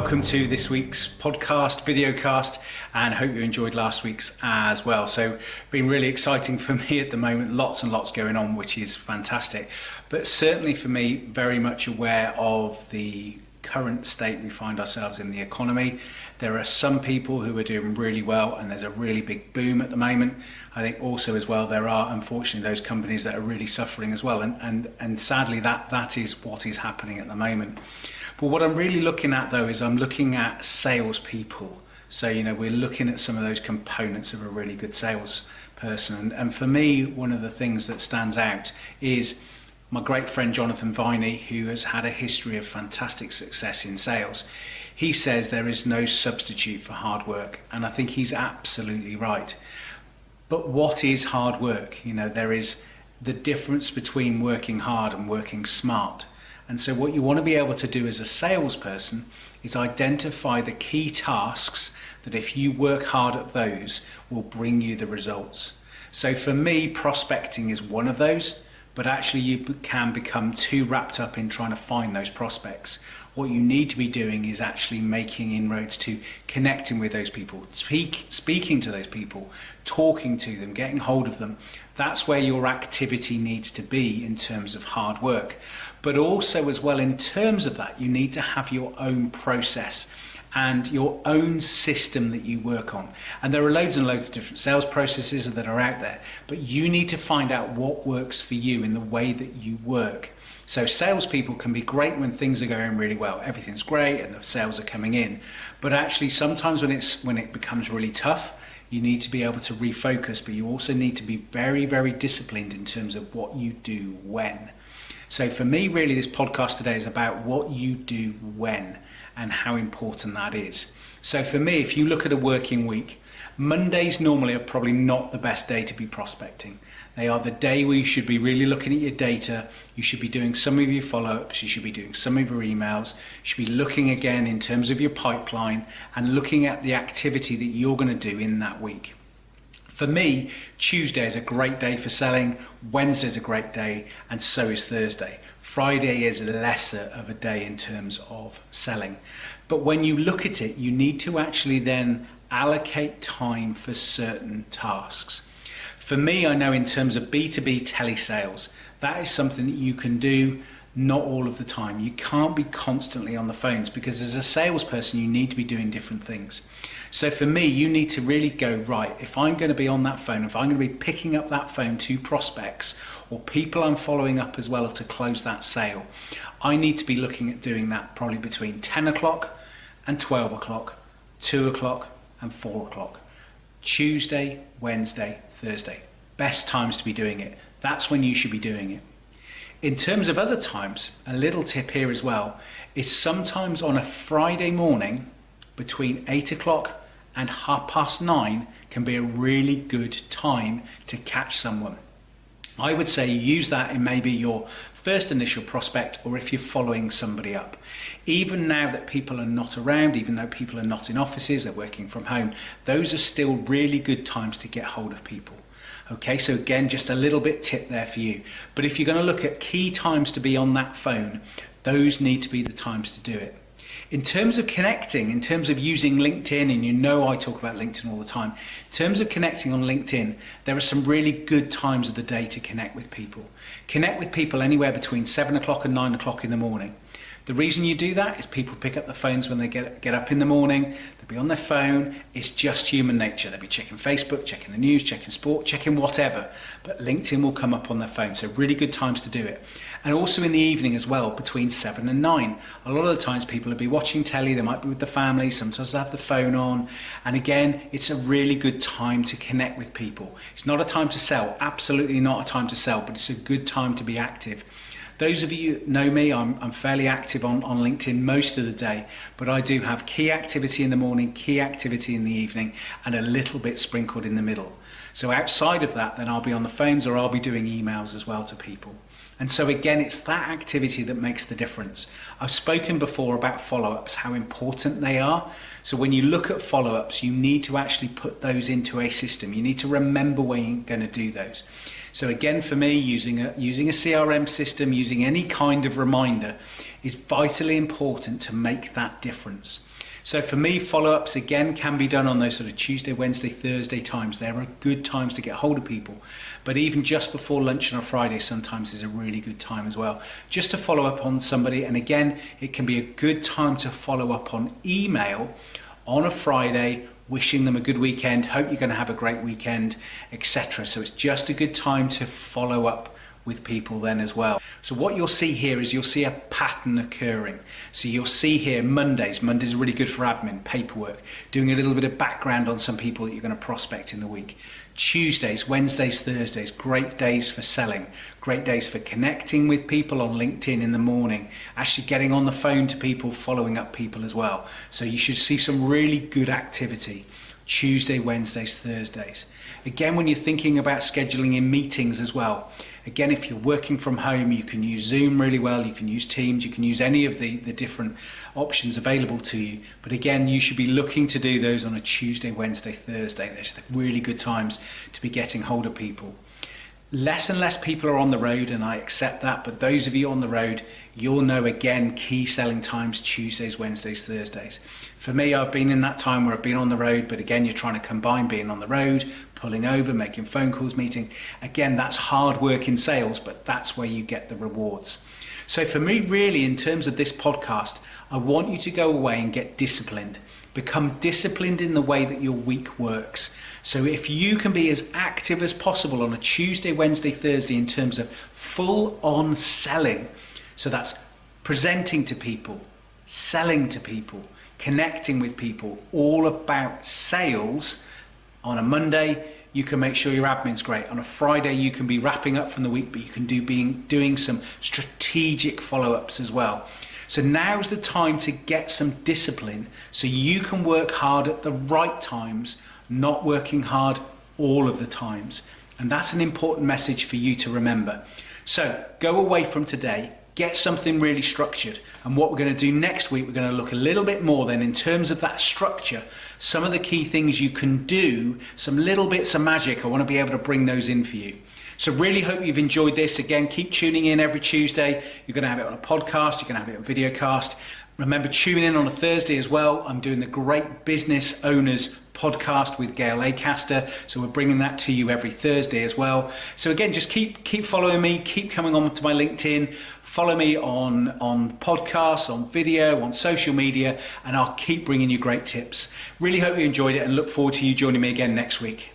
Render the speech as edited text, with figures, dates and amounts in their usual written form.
welcome to this week's podcast, videocast, and hope you enjoyed last week's as well. So, been really exciting for me at the moment, lots and lots going on, which is fantastic. But certainly for me, very much aware of the current state we find ourselves in the economy. There are some people who are doing really well, and there's a really big boom at the moment. I think also as well, there are unfortunately those companies that are really suffering as well, and sadly that is what is happening at the moment. But what I'm really looking at though is I'm looking at salespeople. So, we're looking at some of those components of a really good salesperson. And for me, one of the things that stands out is my great friend Jonathan Viney, who has had a history of fantastic success in sales. He says there is no substitute for hard work, and I think he's absolutely right. But what is hard work? There is the difference between working hard and working smart. And so what you want to be able to do as a salesperson is identify the key tasks that if you work hard at those will bring you the results. So for me, prospecting is one of those. But actually you can become too wrapped up in trying to find those prospects. What you need to be doing is actually making inroads to connecting with those people, speaking to those people, talking to them, getting hold of them. That's where your activity needs to be in terms of hard work. But also as well, in terms of that, you need to have your own process and your own system that you work on. And there are loads and loads of different sales processes that are out there, but you need to find out what works for you in the way that you work. So salespeople can be great when things are going really well. Everything's great and the sales are coming in. But actually sometimes when it becomes really tough, you need to be able to refocus, but you also need to be very, very disciplined in terms of what you do when. So for me, really, this podcast today is about what you do when and how important that is. So for me, if you look at a working week, Mondays normally are probably not the best day to be prospecting. They are the day where you should be really looking at your data, you should be doing some of your follow-ups, you should be doing some of your emails, you should be looking again in terms of your pipeline and looking at the activity that you're going to do in that week. For me, Tuesday is a great day for selling, Wednesday is a great day, and so is Thursday. Friday is lesser of a day in terms of selling. But when you look at it, you need to actually then allocate time for certain tasks. For me, I know in terms of B2B telesales, that is something that you can do not all of the time. You can't be constantly on the phones because as a salesperson, you need to be doing different things. So for me, you need to really go, right, if I'm going to be on that phone, if I'm going to be picking up that phone to prospects or people I'm following up as well to close that sale, I need to be looking at doing that probably between 10 o'clock and 12 o'clock, 2 o'clock and 4 o'clock. Tuesday, Wednesday, Thursday. Best times to be doing it. That's when you should be doing it. In terms of other times, a little tip here as well is sometimes on a Friday morning between 8 o'clock and 9:30 can be a really good time to catch someone. I would say use that in maybe your first initial prospect or if you're following somebody up. Even now that people are not around, even though people are not in offices, they're working from home, those are still really good times to get hold of people. Okay, so again, just a little bit tip there for you. But if you're going to look at key times to be on that phone, those need to be the times to do it. In terms of connecting, in terms of using LinkedIn, and I talk about LinkedIn all the time, in terms of connecting on LinkedIn, there are some really good times of the day to connect with people. Connect with people anywhere between 7 o'clock and 9 o'clock in the morning. The reason you do that is people pick up the phones when they get up in the morning, they'll be on their phone, it's just human nature. They'll be checking Facebook, checking the news, checking sport, checking whatever, but LinkedIn will come up on their phone, so really good times to do it. And also in the evening as well, between 7 and 9. A lot of the times people will be watching telly, they might be with the family, sometimes they have the phone on, and again, it's a really good time to connect with people. It's not a time to sell, absolutely not a time to sell, but it's a good time to be active. Those of you who know me, I'm fairly active on LinkedIn most of the day, but I do have key activity in the morning, key activity in the evening, and a little bit sprinkled in the middle. So outside of that, then I'll be on the phones or I'll be doing emails as well to people. And so again, it's that activity that makes the difference. I've spoken before about follow-ups, how important they are. So when you look at follow-ups, you need to actually put those into a system. You need to remember when you're going to do those. So again, for me, using a CRM system, using any kind of reminder is vitally important to make that difference. So for me, follow-ups again can be done on those sort of Tuesday, Wednesday, Thursday times. There are good times to get hold of people, but even just before lunch on a Friday sometimes is a really good time as well, just to follow up on somebody. And again, it can be a good time to follow up on email on a Friday, wishing them a good weekend, hope you're going to have a great weekend, etc. So it's just a good time to follow up with people then as well. So what you'll see here is you'll see a pattern occurring. So you'll see here Mondays are really good for admin, paperwork, doing a little bit of background on some people that you're going to prospect in the week. Tuesdays, Wednesdays, Thursdays, great days for selling, great days for connecting with people on LinkedIn in the morning, actually getting on the phone to people, following up people as well. So you should see some really good activity Tuesday, Wednesdays, Thursdays. Again, when you're thinking about scheduling in meetings as well, again, if you're working from home, you can use Zoom really well, you can use Teams, you can use any of the different options available to you. But again, you should be looking to do those on a Tuesday, Wednesday, Thursday. Those are the really good times to be getting hold of people. Less and less people are on the road, and I accept that, but those of you on the road, you'll know again key selling times Tuesdays, Wednesdays, Thursdays. For me, I've been in that time where I've been on the road, but again, you're trying to combine being on the road, pulling over, making phone calls, meeting. Again, that's hard work in sales, but that's where you get the rewards. So for me, really, in terms of this podcast, I want you to go away and get disciplined. Become disciplined in the way that your week works. So if you can be as active as possible on a Tuesday, Wednesday, Thursday in terms of full on selling. So that's presenting to people, selling to people, connecting with people, all about sales. On a Monday, you can make sure your admin's great. On a Friday, you can be wrapping up from the week, but you can doing some strategic follow-ups as well. So now's the time to get some discipline so you can work hard at the right times, not working hard all of the times. And that's an important message for you to remember. So go away from today, get something really structured. And what we're going to do next week, we're going to look a little bit more then in terms of that structure, some of the key things you can do, some little bits of magic. I want to be able to bring those in for you. So really hope you've enjoyed this. Again, keep tuning in every Tuesday. You're going to have it on a podcast. You're going to have it on video cast. Remember, tune in on a Thursday as well. I'm doing the Great Business Owners podcast with Gail Acaster. So we're bringing that to you every Thursday as well. So again, just keep following me. Keep coming on to my LinkedIn. Follow me on podcasts, on video, on social media, and I'll keep bringing you great tips. Really hope you enjoyed it and look forward to you joining me again next week.